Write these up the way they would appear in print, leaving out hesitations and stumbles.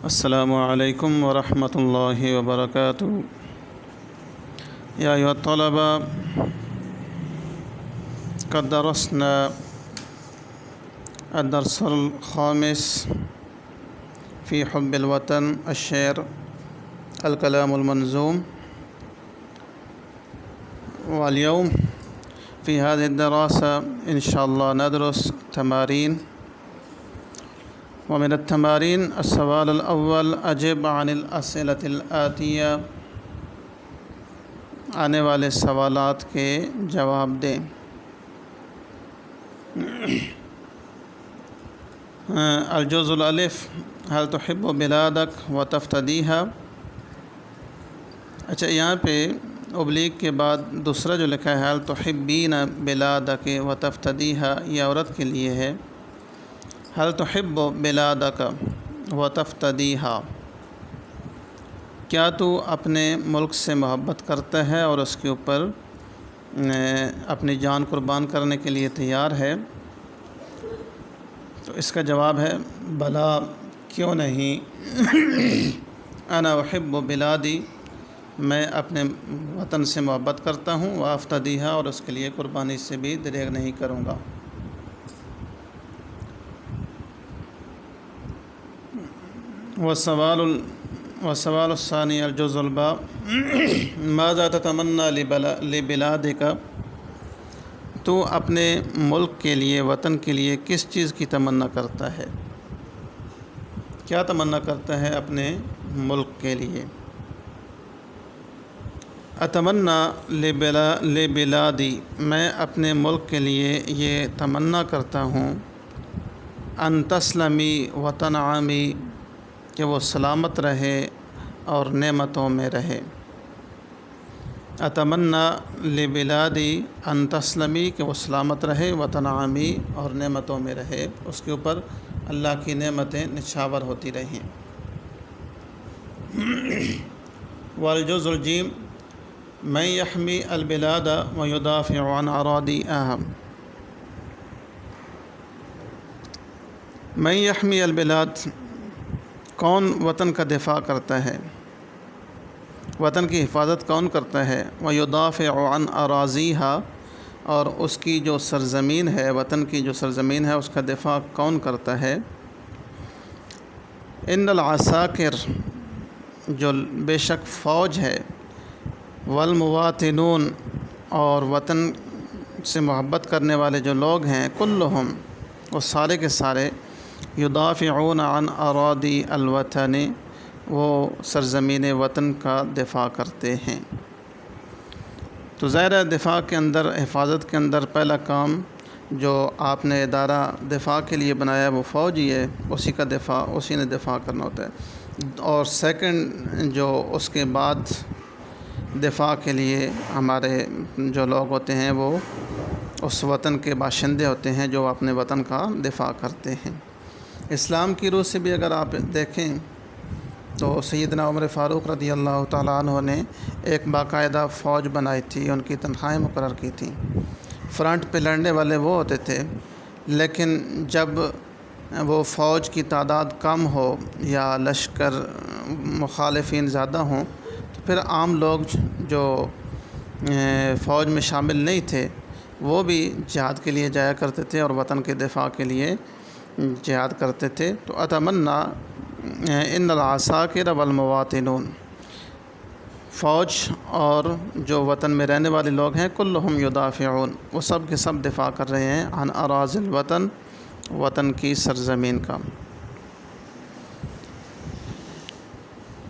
السلام علیکم ورحمۃ اللہ وبرکاتہ۔ یا ایھا الطلبہ، قد درسنا الدرس الخامس فی حب الوطن الشعر الکلام المنظوم، واليوم في هذه الدراسة إن شاء الله ندرس تمارين. ومن التمارين السؤال الأول، أجب عن الأسئلة الآتية، آنے والے سوالات کے جواب دیں۔ الجزء الألف، هل تحب بلادك وتفتديها؟ اچھا، یہاں پہ ابلیغ کے بعد دوسرا جو لکھا ہے، هل تحبين بلادك وتفتديها، یہ عورت کے لیے ہے۔ هل تحب بلادك وتفتديها، کیا تو اپنے ملک سے محبت کرتا ہے اور اس کے اوپر اپنی جان قربان کرنے کے لیے تیار ہے؟ تو اس کا جواب ہے بلا، کیوں نہیں۔ انا احب بلادی، میں اپنے وطن سے محبت کرتا ہوں، وافتدیہا، اور اس کے لیے قربانی سے بھی دریغ نہیں کروں گا۔ والسوال الثانی الجزء الباء، ماذا تتمنى لبلادك، تو اپنے ملک کے لیے، وطن کے لیے کس چیز کی تمنا کرتا ہے؟ کیا تمنا کرتا ہے اپنے ملک کے لیے؟ اتمنى لبلادی، میں اپنے ملک کے لیے یہ تمنا کرتا ہوں، ان تسلمی وتنعمی، کہ وہ سلامت رہے اور نعمتوں میں رہے۔ اتمنى لبلادی ان تسلمی، کہ وہ سلامت رہے، وتنعمی، اور نعمتوں میں رہے، اس کے اوپر اللہ کی نعمتیں نچھاور ہوتی رہیں۔ والجزء الجیم، من یحمی البلاد ویدافع عن اراضیہا، من یحمی البلاد، کون وطن کا دفاع کرتا ہے، وطن کی حفاظت کون کرتا ہے؟ ویدافع عن اراضیہا، اور اس کی جو سرزمین ہے، وطن کی جو سرزمین ہے، اس کا دفاع کون کرتا ہے؟ ان العساکر، جو بے شک فوج ہے، والمواطنون، اور وطن سے محبت کرنے والے جو لوگ ہیں، کلہم، وہ سارے کے سارے، یدافعون عن اراضی الوطن، وہ سرزمین وطن کا دفاع کرتے ہیں۔ تو ظاہر دفاع کے اندر، حفاظت کے اندر پہلا کام جو آپ نے ادارہ دفاع کے لیے بنایا وہ فوج ہی ہے، اسی نے دفاع کرنا ہوتا ہے۔ اور سیکنڈ جو اس کے بعد دفاع کے لیے ہمارے جو لوگ ہوتے ہیں، وہ اس وطن کے باشندے ہوتے ہیں جو اپنے وطن کا دفاع کرتے ہیں۔ اسلام کی روح سے بھی اگر آپ دیکھیں تو سیدنا عمر فاروق رضی اللہ تعالیٰ عنہ نے ایک باقاعدہ فوج بنائی تھی، ان کی تنخواہیں مقرر کی تھیں۔ فرنٹ پہ لڑنے والے وہ ہوتے تھے، لیکن جب وہ فوج کی تعداد کم ہو یا لشکر مخالفین زیادہ ہوں، تو پھر عام لوگ جو فوج میں شامل نہیں تھے وہ بھی جہاد کے لیے جایا کرتے تھے اور وطن کے دفاع کے لیے جہاد کرتے تھے۔ تو اتمنى ان العساکر والمواطنون، فوج اور جو وطن میں رہنے والے لوگ ہیں، کلہم یدافعون، وہ سب کے سب دفاع کر رہے ہیں، عن اراضی الوطن، وطن کی سرزمین کا۔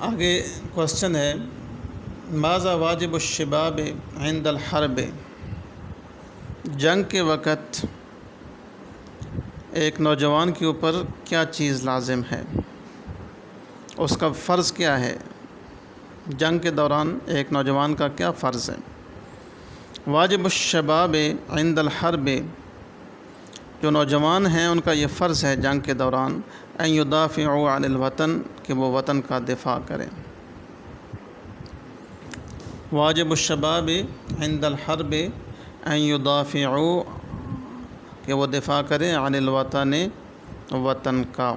آگے کوشچن ہے، ماذا واجب الشباب عند الحرب، جنگ کے وقت ایک نوجوان کے اوپر کیا چیز لازم ہے، اس کا فرض کیا ہے؟ جنگ کے دوران ایک نوجوان کا کیا فرض ہے؟ واجب الشباب عند الحرب، جو نوجوان ہیں ان کا یہ فرض ہے جنگ کے دوران، ان یدافعوا عن الوطن، کہ وہ وطن کا دفاع کریں۔ واجب الشباب عند الحرب ان یدافعوا، کہ وہ دفاع کریں، عن الوطن، وطن کا۔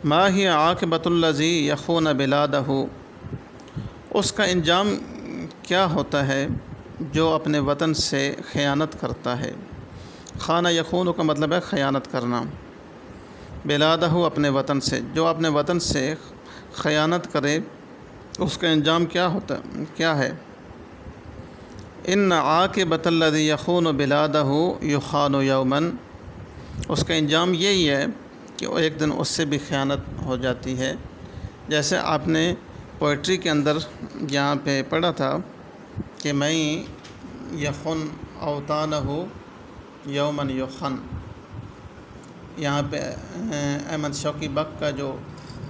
ما ہی عاقبۃ الذی یخون بلادہ، اس کا انجام کیا ہوتا ہے جو اپنے وطن سے خیانت کرتا ہے۔ خانہ یخون کا مطلب ہے خیانت کرنا، بلادہ اپنے وطن سے، جو اپنے وطن سے خیانت کرے اس کا انجام کیا ہے۔ ان عاقبۃ الذی یخون بلادہ یخان یوما، اس کا انجام یہی ہے کہ وہ ایک دن اس سے بھی خیانت ہو جاتی ہے۔ جیسے آپ نے پوئٹری کے اندر یہاں پہ پڑھا تھا کہ میں یخن اوطانہ یومن یخن، یہاں پہ احمد شوقی بخت کا جو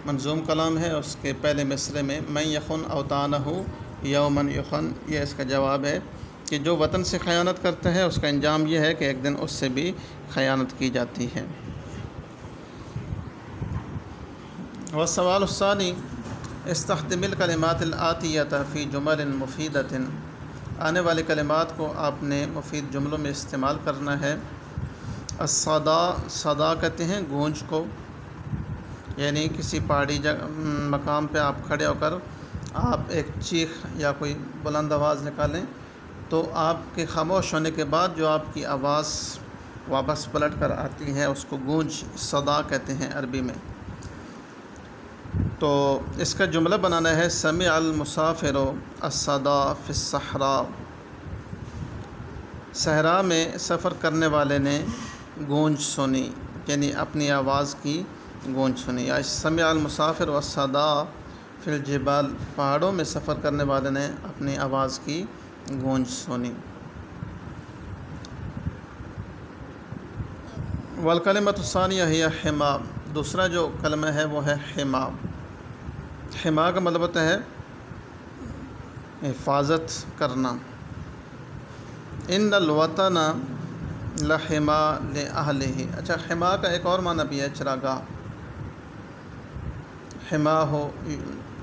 منظوم کلام ہے اس کے پہلے مصرعے میں یخن اوطانہ یومن یخن، یہ اس کا جواب ہے کہ جو وطن سے خیانت کرتا ہے اس کا انجام یہ ہے کہ ایک دن اس سے بھی خیانت کی جاتی ہے۔ والسوال الثانی استخدم الکلمات الآتیۃ فی جمل مفیدۃ، آنے والے کلمات کو آپ نے مفید جملوں میں استعمال کرنا ہے۔ الصدا، صدا کہتے ہیں گونج کو، یعنی کسی پہاڑی مقام پہ آپ کھڑے ہو کر آپ ایک چیخ یا کوئی بلند آواز نکالیں تو آپ کے خاموش ہونے کے بعد جو آپ کی آواز واپس پلٹ کر آتی ہے اس کو گونج، صدا کہتے ہیں عربی میں۔ تو اس کا جملہ بنانا ہے سمع المسافر الصدا فی الصحراء، صحرا میں سفر کرنے والے نے گونج سنی، یعنی اپنی آواز کی گونج سنی۔ یا سمع المسافر الصدا فی الجبال، پہاڑوں میں سفر کرنے والے نے اپنی آواز کی گونج سنی۔ والکلمۃ الثانیہ ہی حما، دوسرا جو کلمہ ہے وہ ہے حما۔ حما کا مطلب ہوتا ہے حفاظت کرنا۔ ان الوطن لحما لأہلہ، اچھا حما کا ایک اور معنی بھی ہے چراگاہ، حما ہو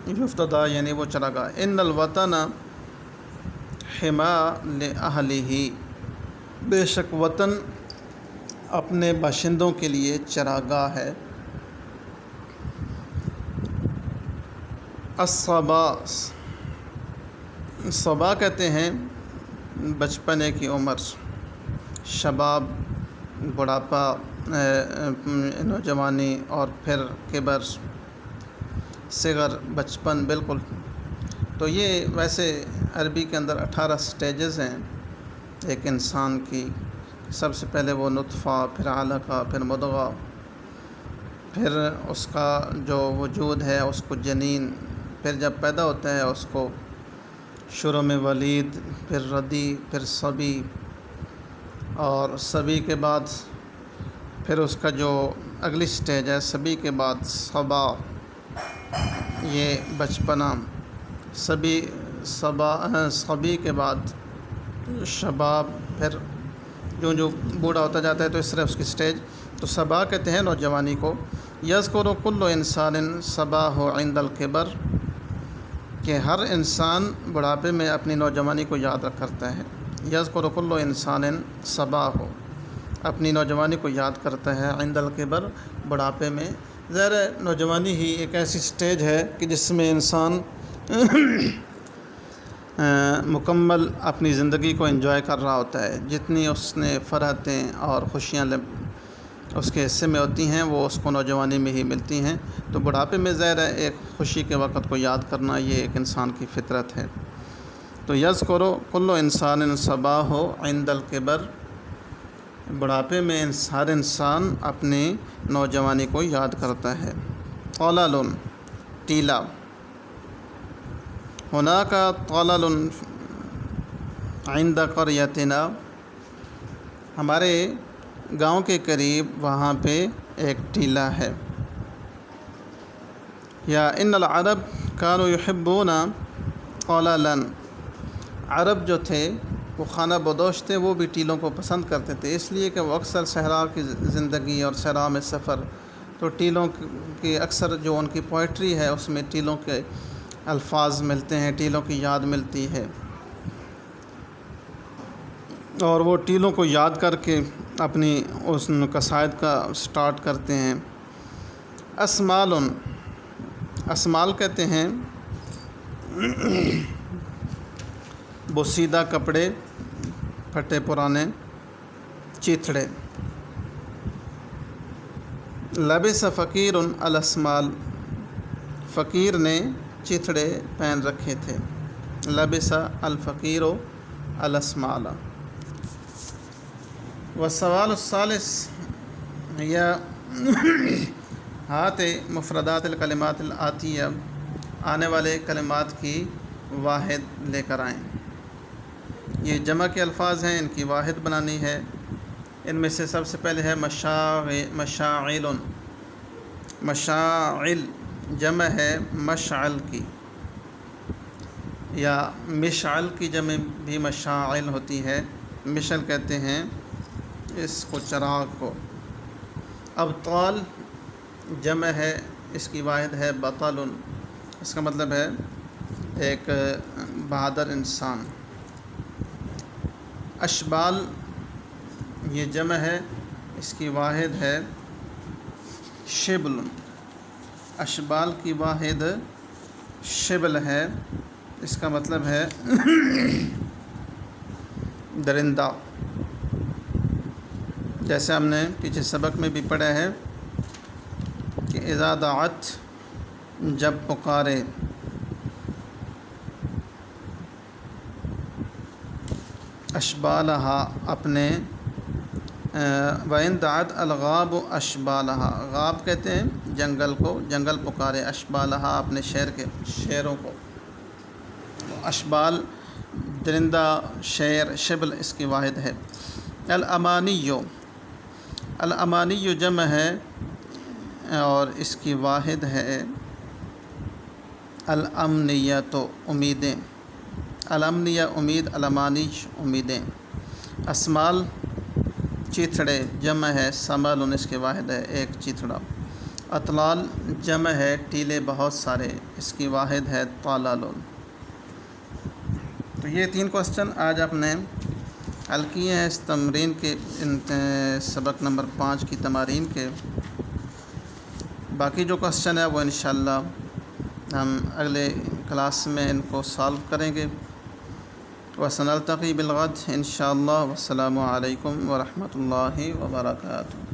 یفتدا یعنی وہ چراگاہ۔ ان الوطن حما لأہلہ، بے شک وطن اپنے باشندوں کے لیے چراگاہ ہے۔ الصبا، صبا کہتے ہیں بچپنے کی عمر، شباب بڑھاپا، نوجوانی، اور پھر کبر، صغر بچپن، بالکل۔ تو یہ ویسے عربی کے اندر 18 سٹیجز ہیں ایک انسان کی۔ سب سے پہلے وہ نطفہ، پھر علقہ، پھر مضغہ، پھر اس کا جو وجود ہے اس کو جنین، پھر جب پیدا ہوتا ہے اس کو شروع میں ولید، پھر ردی، پھر صبی، اور صبی کے بعد پھر اس کا جو اگلی سٹیج ہے صبی کے بعد صبا، یہ بچپنا، صبی کے بعد شباب، پھر جو بوڑھا ہوتا جاتا ہے تو اس طرح اس کی سٹیج۔ تو صبا کہتے ہیں نوجوانی کو۔ یذکر کل انسان صباہ عند الکبر، کہ ہر انسان بڑھاپے میں اپنی نوجوانی کو یاد کرتا ہے۔ یذکر کل انسان صباہ، اپنی نوجوانی کو یاد کرتا ہے، عند الکبر، بڑھاپے میں۔ ظاہر ہے نوجوانی ہی ایک ایسی سٹیج ہے کہ جس میں انسان مکمل اپنی زندگی کو انجوائے کر رہا ہوتا ہے، جتنی اس نے فرحتیں اور خوشیاں اس کے حصے میں ہوتی ہیں وہ اس کو نوجوانی میں ہی ملتی ہیں۔ تو بڑھاپے میں ظاہر ہے ایک خوشی کے وقت کو یاد کرنا یہ ایک انسان کی فطرت ہے۔ تو یذکر کل انسان صباہ عند الکبر، بڑھاپے میں ہر انسان اپنی نوجوانی کو یاد کرتا ہے۔ طلل، ٹیلا، ہناک طلل عند قریتنا، ہمارے گاؤں کے قریب وہاں پہ ایک ٹیلا ہے۔ یا ان العرب كانوا يحبون طللا، عرب جو تھے وہ خانہ بدوش تھے، وہ بھی ٹیلوں کو پسند کرتے تھے، اس لیے کہ وہ اکثر صحرا کی زندگی اور صحرا میں سفر، تو ٹیلوں کی اکثر جو ان کی پوئٹری ہے اس میں ٹیلوں کے الفاظ ملتے ہیں، ٹیلوں کی یاد ملتی ہے، اور وہ ٹیلوں کو یاد کر کے اپنی اس قصائد کا سٹارٹ کرتے ہیں۔ اسمال، اسمال کہتے ہیں بوسیدہ کپڑے، پھٹے پرانے، چیتھڑے۔ لبس فقیر الاسمال، فقیر نے چیتھڑے پہن رکھے تھے۔ لبس الفقیر الاسمال۔ والسوال الثالث یا ہات مفردات الکلمات الآتیہ، آنے والے کلمات کی واحد لے کر آئیں۔ یہ جمع کے الفاظ ہیں، ان کی واحد بنانی ہے۔ ان میں سے سب سے پہلے ہے مشاعل۔ مشاعل جمع ہے مشعل کی، یا مشعل کی جمع بھی مشاعل ہوتی ہے۔ مشعل کہتے ہیں اس کو، چراغ کو۔ ابطال جمع ہے، اس کی واحد ہے بطل، اس کا مطلب ہے ایک بہادر انسان۔ اشبال یہ جمع ہے، اس کی واحد ہے شبل۔ اشبال کی واحد شبل ہے، اس کا مطلب ہے درندہ۔ جیسے ہم نے پیچھے سبق میں بھی پڑھا ہے کہ اذا دعت، جب پکارے، اشبالہا اپنے، وَإِن دعت الغاب اشبالہا، غاب کہتے ہیں جنگل کو، جنگل پکارے، اشبالہا اپنے شیروں کو۔ اشبال درندہ، شیر، شبل اس کی واحد ہے۔ الامانیو، الامانیو جمع ہے اور اس کی واحد ہے الامنیۃ، امیدیں۔ الامنیہ امید، الامانی امیدیں۔ اسمال چیتھڑے جمع ہے سمل، اس کی واحد ہے ایک چیتھڑا۔ اطلال جمع ہے ٹیلے بہت سارے، اس کی واحد ہے طلال۔ تو یہ 3 کوسچن آج آپ نے حل کیے ہیں اس تمرین کے، سبق نمبر 5 کی تمارین کے۔ باقی جو کوسچن ہے وہ انشاءاللہ ہم اگلے کلاس میں ان کو سالو کریں گے۔ وسنلتقی بالغد انشاءاللہ۔ والسلام علیکم ورحمۃ اللہ وبرکاتہ۔